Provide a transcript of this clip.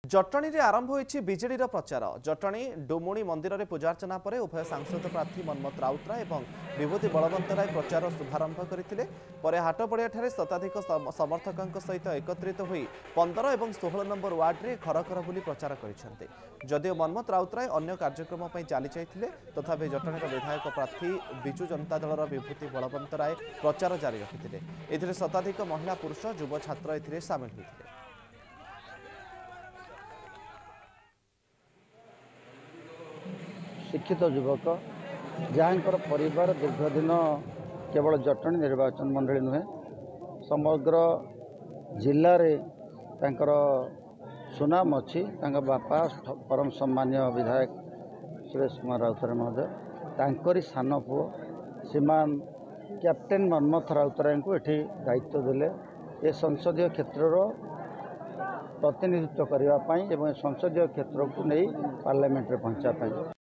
जटणी रे आरंभ होईछि बीजेडी प्रचार। जटणी डुमुणी मंदिर में पूजार्चना पर उभय सांसद प्रार्थी मनमथ राउतराय और विभूति बलवंत राय प्रचार शुभारंभ करते। हाटपड़िया शताधिक समर्थकों सहित एकत्रित होई 15 और 16 नंबर वार्ड में घर घर बुली प्रचार करते। जदिव मनमथ राउतराय अन्य कार्यक्रम चली जाते तथापि जटणी विधायक प्रार्थी विजु जनता दल विभूति बलवंत राय प्रचार जारी रखिते। शताधिक महिला पुरुष युव छात्र सामिल होते। शिक्षित युवक जहाँकर परिवार दीर्घदिन केवल जटणी निर्वाचन मंडली नुहे समग्र जिले में सुनाम अच्छी बापा परम सम्मान्य विधायक सुरेश कुमार राउतराय महोदय तांकरी सान पुओ श्रीमान कैप्टेन मनमथ राउतराय को एठी दायित्व देले ए संसदीय क्षेत्र प्रतिनिधित्व करने संसदीय क्षेत्र को नहीं पार्लियामेंट में पहुंचा।